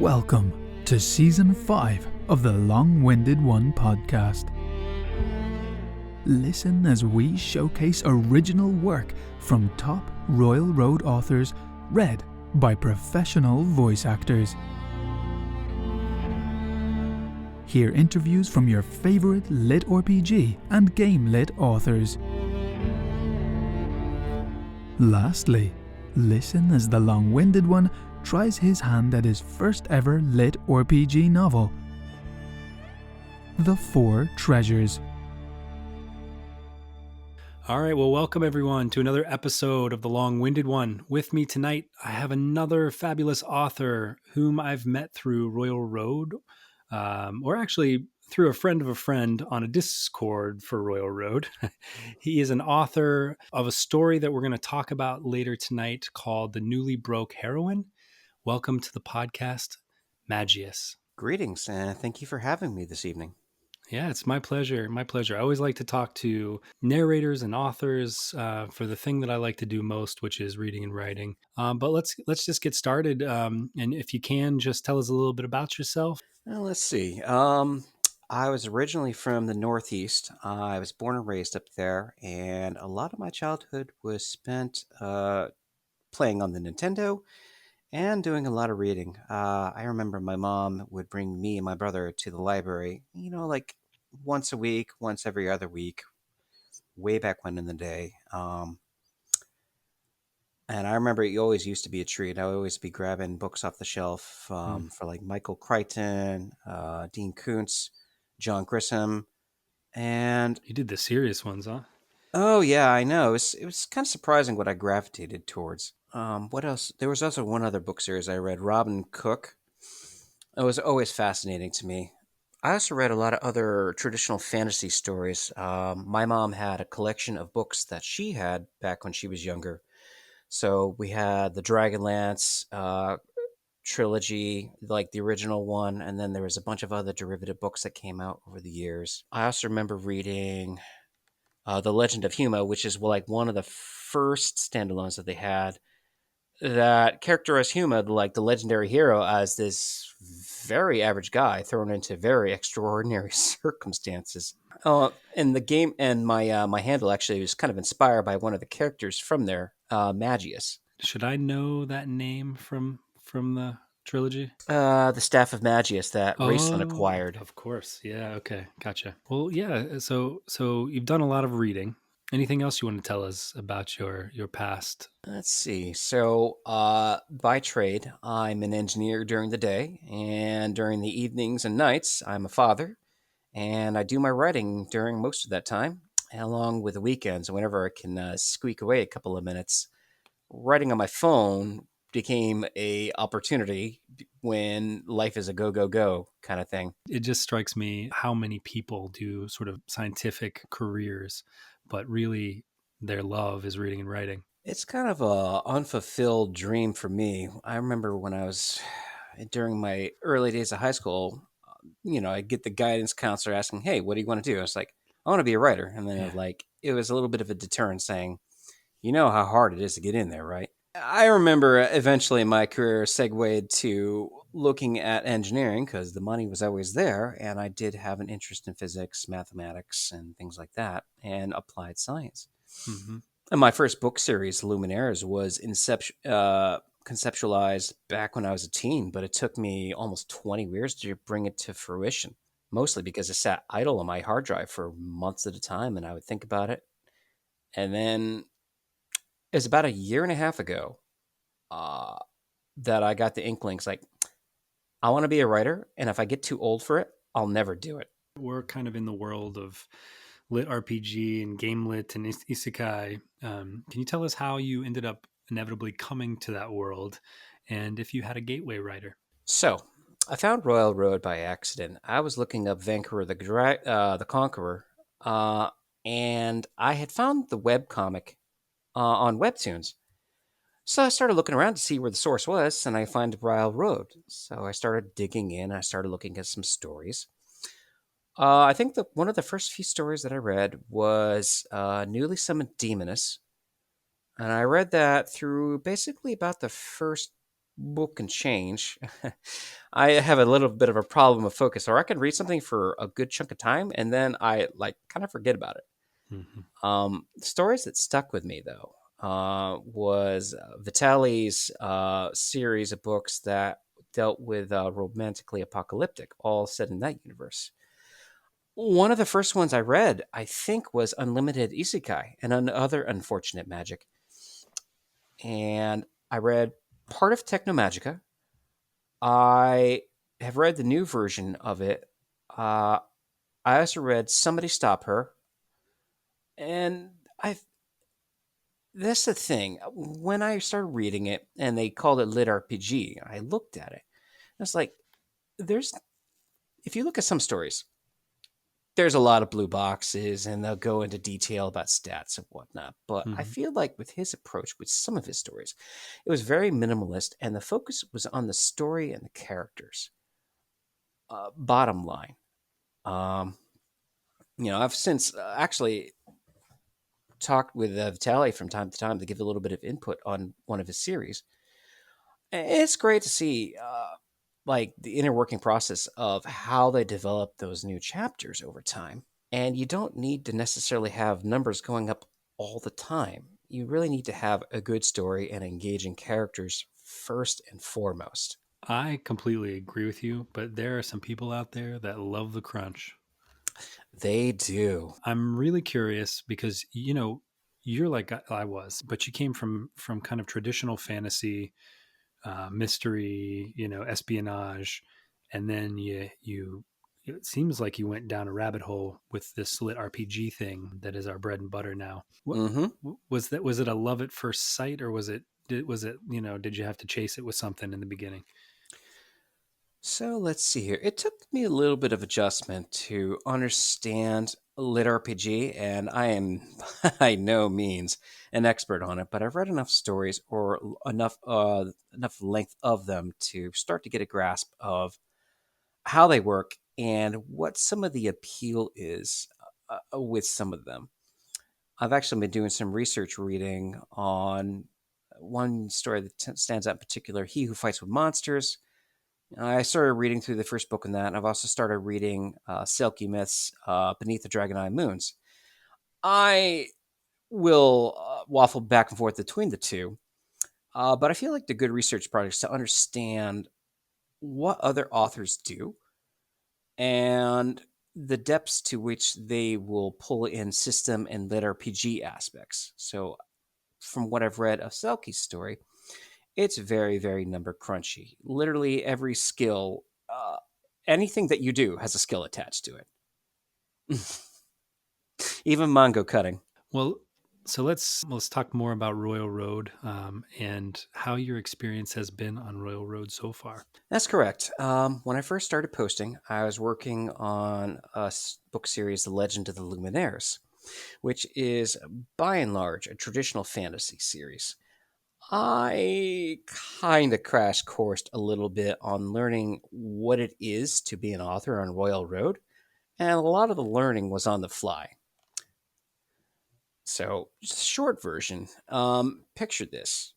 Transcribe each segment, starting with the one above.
Welcome to Season 5 of the Long-Winded One podcast. Listen as we showcase original work from top Royal Road authors read by professional voice actors. Hear interviews from your favourite litRPG and game lit authors. Lastly, listen as the Long-Winded One tries his hand at his first ever litRPG novel, The Four Treasures. All right, well, welcome everyone to another episode of The Long-Winded One. With me tonight, I have another fabulous author whom I've met through Royal Road, or actually through a friend of a friend on a Discord for Royal Road. He is an author of a story that we're going to talk about later tonight called The Newly Broke Heroine. Welcome to the podcast, Magius. Greetings, and thank you for having me this evening. Yeah, it's my pleasure. My pleasure. I always like to talk to narrators and authors for the thing that I like to do most, which is reading and writing. But let's just get started. And if you can, just tell us a little bit about yourself. Well, let's see. I was originally from the Northeast. I was born and raised up there, and a lot of my childhood was spent playing on the Nintendo and doing a lot of reading. I remember my mom would bring me and my brother to the library, like once a week, once every other week, way back when in the day. And I remember it always used to be a treat. I would always be grabbing books off the shelf for like Michael Crichton, Dean Koontz, John Grisham, and You did the serious ones, huh? oh yeah, I know. It was kind of surprising what I gravitated towards. What else? There was also one other book series I read, Robin Cook. It was always fascinating to me. I also read a lot of other traditional fantasy stories. My mom had a collection of books that she had back when she was younger. So we had the Dragonlance trilogy, like the original one, and then there was a bunch of other derivative books that came out over the years. I also remember reading The Legend of Huma, which is like one of the first standalones that they had that characterized Huma, like the legendary hero, as this very average guy thrown into very extraordinary circumstances. And the game and my handle actually was kind of inspired by one of the characters from there, Magius. Should I know that name from the trilogy? The Staff of Magius that Raceland Oh, acquired. of course. Yeah. Okay. Gotcha. Well, yeah. So you've done a lot of reading. Anything else you want to tell us about your past? Let's see. So, by trade, I'm an engineer during the day, and during the evenings and nights, I'm a father, and I do my writing during most of that time, along with the weekends, whenever I can squeak away a couple of minutes. Writing on my phone became a opportunity when life is a go go go kind of thing. It just strikes me how many people do sort of scientific careers, but really their love is reading and writing. It's kind of a unfulfilled dream for me. I remember when I was during my early days of high school, I'd get the guidance counselor asking, "Hey, what do you want to do?" I was like, "I want to be a writer." And then it was a little bit of a deterrent saying, "You know how hard it is to get in there, right?" I remember eventually my career segued to looking at engineering because the money was always there, and I did have an interest in physics, mathematics, and things like that, and applied science. Mm-hmm. And my first book series, Luminaires, was conceptualized back when I was a teen, but it took me almost 20 years to bring it to fruition, mostly because it sat idle on my hard drive for months at a time, and I would think about it. And then it was about a year and a half ago that I got the inklings, like, I want to be a writer, and if I get too old for it, I'll never do it. We're kind of in the world of lit RPG and game lit and isekai. Can you tell us how you ended up inevitably coming to that world, and if you had a gateway writer? So I found Royal Road by accident. I was looking up Vancouver the Conqueror, and I had found the webcomic on Webtoons. So I started looking around to see where the source was, and I find Royal Road. So I started digging in. I started looking at some stories. I think that one of the first few stories that I read was Newly Summoned Demoness. And I read that through basically about the first book can change. I have a little bit of a problem of focus, or I can read something for a good chunk of time and then I like kind of forget about it. Stories that stuck with me though was Vitaly's series of books that dealt with romantically apocalyptic, all set in that universe. One of the first ones I read, I think, was Unlimited Isekai and Other Unfortunate Magic. And I read part of Technomagica. I have read the new version of it. I also read Somebody Stop Her. And I that's the thing. When I started reading it and they called it litRPG, I looked at it. I was like, there's if you look at some stories, there's a lot of blue boxes and they'll go into detail about stats and whatnot. But I feel like with his approach, with some of his stories, it was very minimalist and the focus was on the story and the characters. Bottom line, I've since actually talked with Vitaly from time to time to give a little bit of input on one of his series. It's great to see like the inner working process of how they develop those new chapters over time. And you don't need to necessarily have numbers going up all the time. You really need to have a good story and engaging characters first and foremost. I completely agree with you, but there are some people out there that love the crunch. They do. I'm really curious because you're like I was, but you came from kind of traditional fantasy, mystery, espionage, and then you it seems like you went down a rabbit hole with this lit RPG thing that is our bread and butter now. What was that? Was it a love at first sight, or did you have to chase it with something in the beginning? So let's see here. It took me a little bit of adjustment to understand lit RPG, and I am by no means an expert on it, but I've read enough stories or enough length of them to start to get a grasp of how they work and what some of the appeal is with some of them. I've actually been doing some research reading on one story that stands out in particular, He Who Fights with Monsters. I started reading through the first book in that, and I've also started reading Selkie Myth's Beneath the Dragon Eye Moons. I will waffle back and forth between the two, but I feel like the good research projects to understand what other authors do and the depths to which they will pull in system and lit RPG aspects. So, from what I've read of Selkie's story, it's very, very number crunchy. Literally every skill, anything that you do has a skill attached to it. Even mango cutting. Well, so let's talk more about Royal Road and how your experience has been on Royal Road so far. That's correct. When I first started posting, I was working on a book series, The Legend of the Luminaires, which is by and large a traditional fantasy series. I kind of crash coursed a little bit on learning what it is to be an author on Royal Road, and a lot of the learning was on the fly. So, short version, picture this.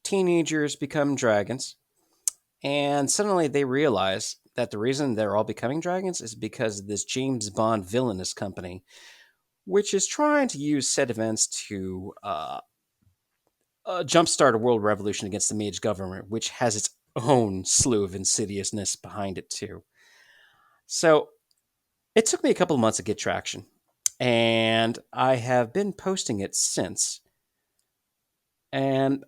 Teenagers become dragons, and suddenly they realize that the reason they're all becoming dragons is because of this James Bond villainous company, which is trying to use said events to jumpstart a world revolution against the mage government, which has its own slew of insidiousness behind it, too. So, it took me a couple of months to get traction, and I have been posting it since. And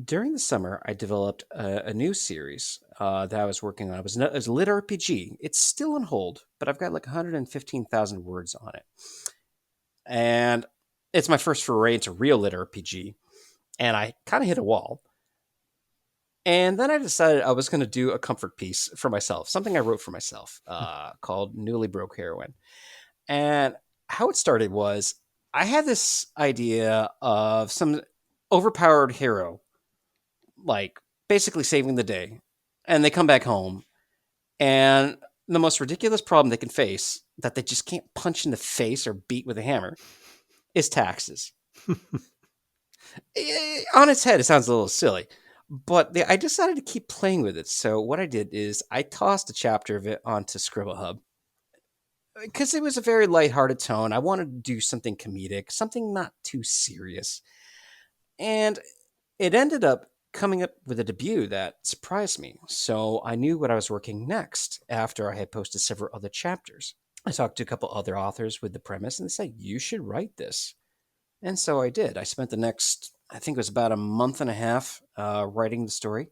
during the summer, I developed a new series that I was working on. It was a lit RPG. It's still on hold, but I've got like 115,000 words on it. And it's my first foray into real lit RPG. And I kind of hit a wall. And then I decided I was going to do a comfort piece for myself, something I wrote for myself called Newly Broke Heroine. And how it started was I had this idea of some overpowered hero, like basically saving the day. And they come back home. And the most ridiculous problem they can face that they just can't punch in the face or beat with a hammer is taxes. On its head, it sounds a little silly. But I decided to keep playing with it. So what I did is I tossed a chapter of it onto Scribble Hub because it was a very lighthearted tone. I wanted to do something comedic, something not too serious. And it ended up coming up with a debut that surprised me. So I knew what I was working next after I had posted several other chapters. I talked to a couple other authors with the premise and they said, you should write this. And so I did. I spent the next, I think it was about a month and a half writing the story.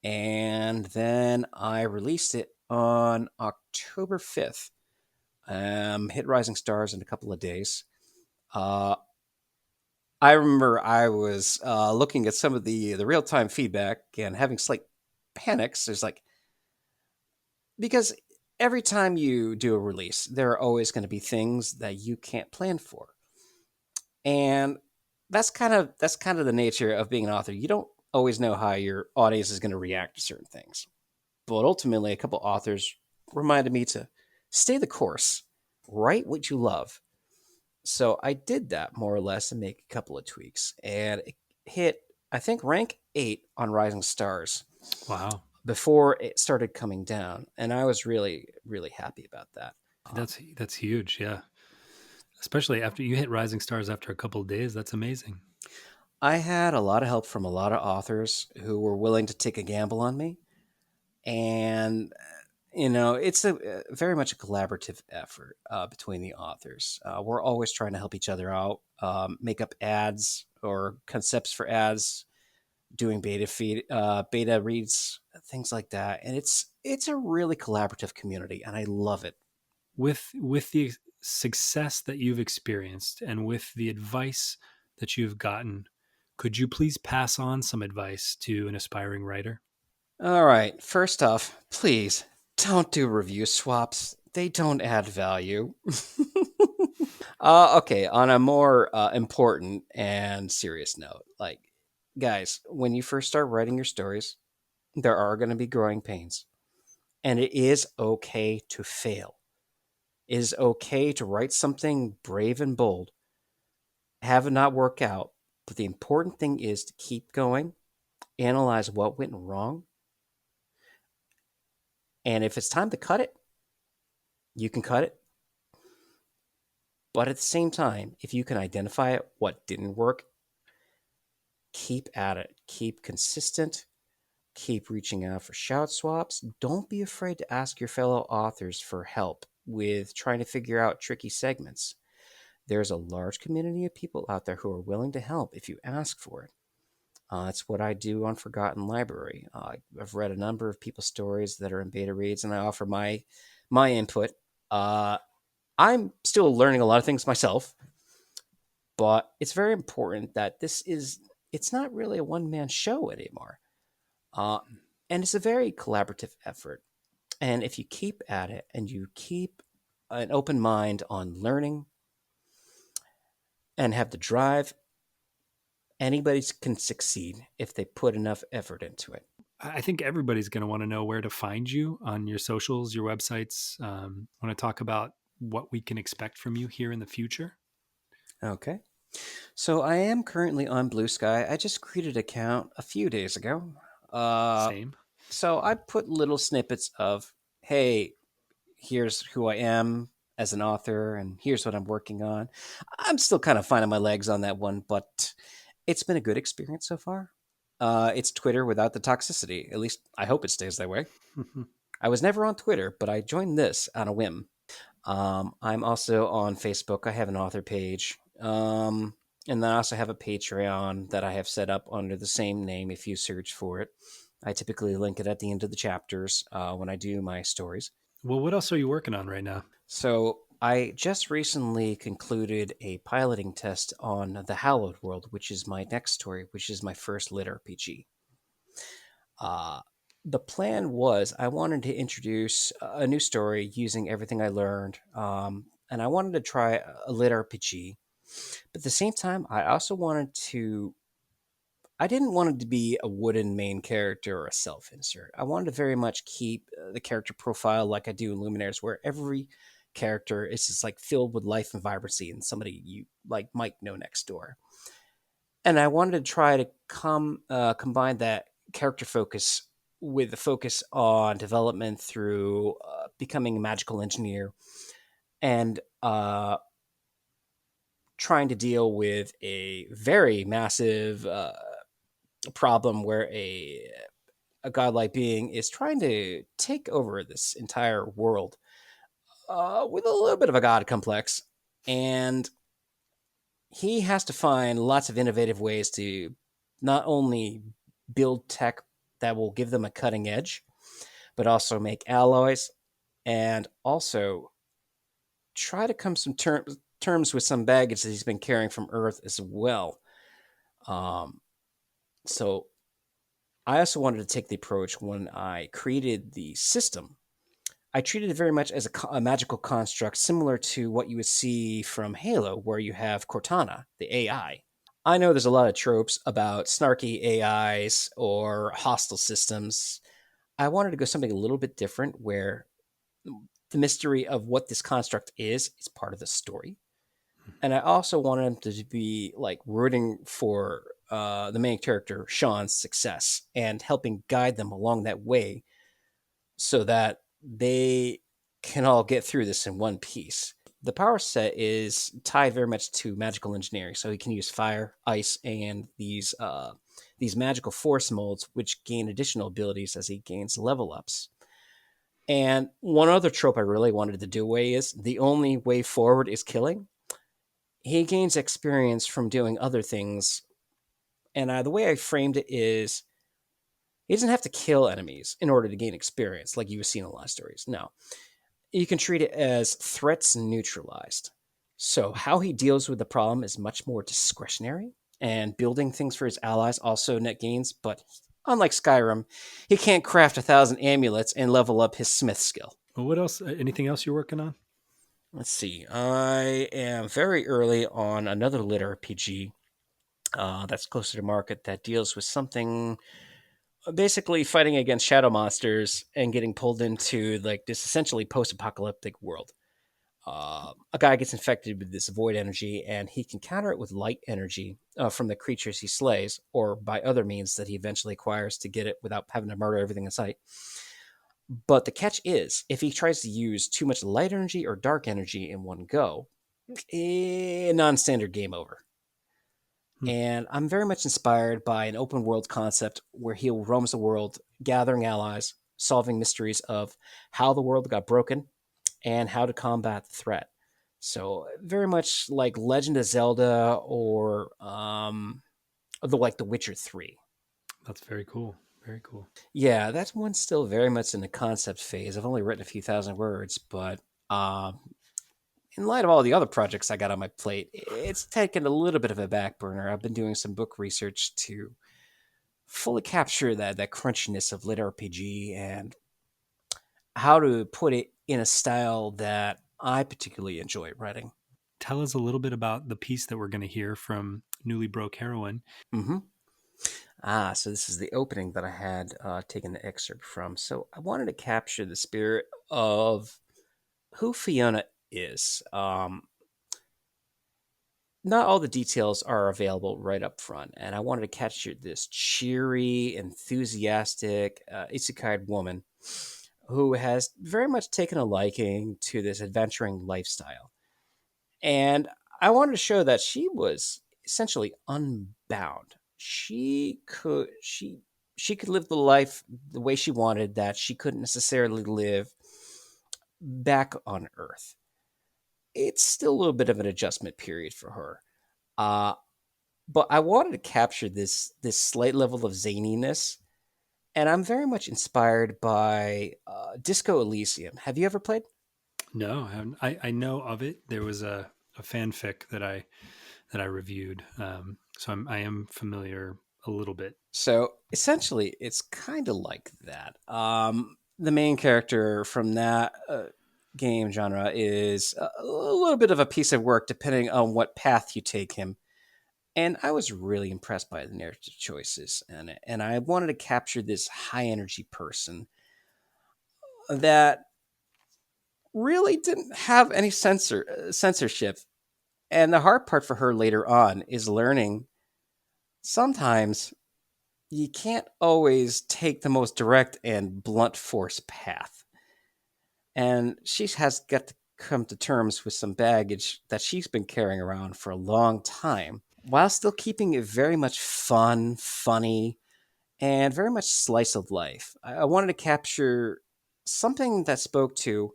And then I released it on October 5th. Hit Rising Stars in a couple of days. I remember I was looking at some of the real time feedback and having slight panics. There's like, because every time you do a release, there are always going to be things that you can't plan for, and that's kind of the nature of being an author. You don't always know how your audience is going to react to certain things, but ultimately, a couple authors reminded me to stay the course, write what you love. So I did that more or less and make a couple of tweaks, and it hit, I think, rank 8 on Rising Stars Wow. before it started coming down, and I was really, really happy about that. That's huge. Yeah. Especially after you hit Rising Stars after a couple of days. That's amazing. I had a lot of help from a lot of authors who were willing to take a gamble on me, and it's a very much a collaborative effort between the authors. We're always trying to help each other out, make up ads or concepts for ads, doing beta reads, things like that. And it's a really collaborative community, and I love it. With the success that you've experienced and with the advice that you've gotten, could you please pass on some advice to an aspiring writer? All right, first off, please don't do review swaps. They don't add value. Okay, on a more important and serious note, like, guys, when you first start writing your stories, there are going to be growing pains, and it is okay to fail. It is okay to write something brave and bold, have it not work out, but the important thing is to keep going, analyze what went wrong, and if it's time to cut it, you can cut it. But at the same time, if you can identify what didn't work, keep at it. Keep consistent. Keep reaching out for shout swaps. Don't be afraid to ask your fellow authors for help with trying to figure out tricky segments. There's a large community of people out there who are willing to help if you ask for it. That's what I do on Forgotten Library. I've read a number of people's stories that are in beta reads, and I offer my input. I'm still learning a lot of things myself, but it's very important that it's not really a one man show anymore. Uh, and it's a very collaborative effort. And if you keep at it and you keep an open mind on learning and have the drive, anybody can succeed if they put enough effort into it. I think everybody's going to want to know where to find you on your socials, your websites. Want to talk about what we can expect from you here in the future? Okay. So I am currently on Bluesky. I just created an account a few days ago. Uh, Same. so I put little snippets of, hey, here's who I am as an author, and here's what I'm working on. I'm still kind of finding my legs on that one, but it's been a good experience so far. It's Twitter without the toxicity. At least I hope it stays that way. I was never on Twitter, but I joined this on a whim. I'm also on Facebook. I have an author page. And then I also have a Patreon that I have set up under the same name if you search for it. I typically link it at the end of the chapters when I do my stories. Well, what else are you working on right now? So I just recently concluded a piloting test on the Hallowed World, which is my next story, which is my first litRPG. Uh, the plan was I wanted to introduce a new story using everything I learned, and I wanted to try a litRPG. But at the same time, I also wanted to. I didn't want it to be a wooden main character or a self insert. I wanted to very much keep the character profile like I do in Luminaires, where every character is just like filled with life and vibrancy and somebody you like might know next door. And I wanted to try to combine that character focus with the focus on development through becoming a magical engineer and trying to deal with a very massive problem where a godlike being is trying to take over this entire world with a little bit of a god complex. And he has to find lots of innovative ways to not only build tech that will give them a cutting edge, but also make alloys and also try to come some terms with some baggage that he's been carrying from Earth as well. So I also wanted to take the approach when I created the system. I treated it very much as a magical construct similar to what you would see from Halo, where you have Cortana, the AI. I know there's a lot of tropes about snarky AIs or hostile systems. I wanted to go something a little bit different where the mystery of what this construct is part of the story. And I also wanted him to be like rooting for the main character, Sean's success and helping guide them along that way so that they can all get through this in one piece. The power set is tied very much to magical engineering, so he can use fire, ice, and these magical force molds, which gain additional abilities as he gains level ups. And one other trope I really wanted to do away is the only way forward is killing. He gains experience from doing other things, and the way I framed it is he doesn't have to kill enemies in order to gain experience, like you would see in a lot of stories. No, you can treat it as threats neutralized. So how he deals with the problem is much more discretionary, and building things for his allies also net gains, but unlike Skyrim, he can't craft 1,000 amulets and level up his smith skill. Well, what else? Anything else you're working on? Let's see. I am very early on another litRPG that's closer to market that deals with something basically fighting against shadow monsters and getting pulled into like this essentially post-apocalyptic world. A guy gets infected with this void energy, and he can counter it with light energy from the creatures he slays, or by other means that he eventually acquires to get it without having to murder everything in sight. But the catch is, if he tries to use too much light energy or dark energy in one go, non-standard game over. And I'm very much inspired by an open world concept where he roams the world, gathering allies, solving mysteries of how the world got broken and how to combat the threat. So very much like Legend of Zelda or The Witcher 3. That's very cool. Very cool. Yeah, that one's still very much in the concept phase. I've only written a few thousand words, but in light of all the other projects I got on my plate, it's taken a little bit of a back burner. I've been doing some book research to fully capture that crunchiness of lit RPG and how to put it in a style that I particularly enjoy writing. Tell us a little bit about the piece that we're going to hear from Newly Broke Heroine. Mm-hmm. So this is the opening that I had taken the excerpt from. So I wanted to capture the spirit of who Fiona is. Not all the details are available right up front, and I wanted to capture this cheery, enthusiastic, isekai woman who has very much taken a liking to this adventuring lifestyle. And I wanted to show that she was essentially unbound. She could live the life the way she wanted that she couldn't necessarily live back on Earth. It's still a little bit of an adjustment period for her. But I wanted to capture this slight level of zaniness, and I'm very much inspired by Disco Elysium. Have you ever played? No, I haven't. I know of it. There was a fanfic that I reviewed, so I am familiar a little bit. So essentially, it's kind of like that. The main character from that game genre is a little bit of a piece of work, depending on what path you take him. And I was really impressed by the narrative choices, and I wanted to capture this high energy person that really didn't have any censorship. And the hard part for her later on is learning sometimes you can't always take the most direct and blunt force path. And she has got to come to terms with some baggage that she's been carrying around for a long time, while still keeping it very much fun, funny, and very much slice of life. I wanted to capture something that spoke to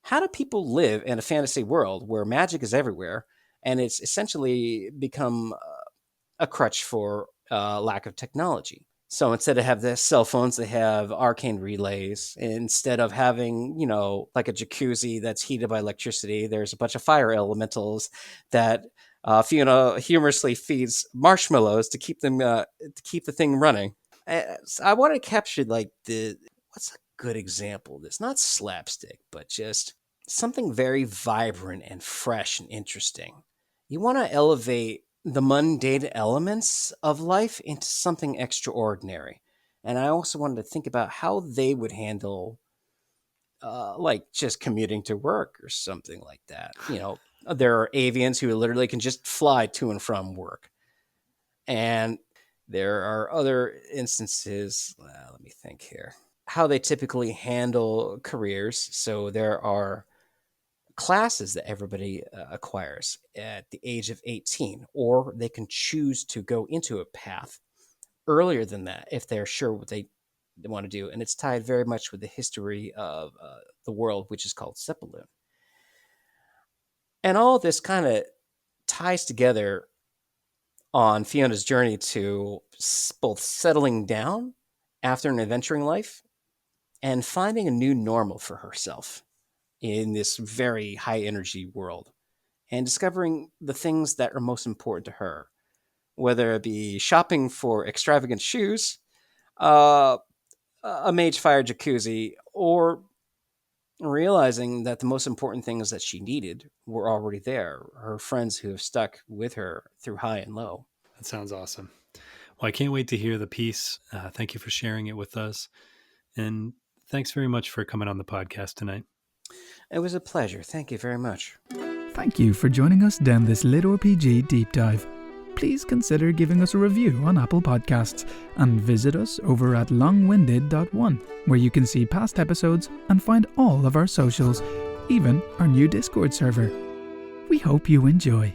how do people live in a fantasy world where magic is everywhere and it's essentially become a crutch for lack of technology. So instead of have the cell phones, they have arcane relays. Instead of having, like a jacuzzi that's heated by electricity, there's a bunch of fire elementals that Fiona humorously feeds marshmallows to keep them to keep the thing running. I want to capture what's a good example of this? Not slapstick, but just something very vibrant and fresh and interesting. You want to elevate the mundane elements of life into something extraordinary. And I also wanted to think about how they would handle, like just commuting to work or something like that. There are avians who literally can just fly to and from work. And there are other instances, let me think here, how they typically handle careers. So there are classes that everybody acquires at the age of 18, or they can choose to go into a path earlier than that if they're sure what they want to do. And it's tied very much with the history of the world, which is called Sepaloon. And all this kind of ties together on Fiona's journey to both settling down after an adventuring life and finding a new normal for herself in this very high energy world, and discovering the things that are most important to her, whether it be shopping for extravagant shoes, a mage fire jacuzzi, or realizing that the most important things that she needed were already there, her friends who have stuck with her through high and low. That sounds awesome. Well, I can't wait to hear the piece. Thank you for sharing it with us. And thanks very much for coming on the podcast tonight. It was a pleasure. Thank you very much. Thank you for joining us down this litRPG deep dive. Please consider giving us a review on Apple Podcasts and visit us over at longwinded.one, where you can see past episodes and find all of our socials, even our new Discord server. We hope you enjoy.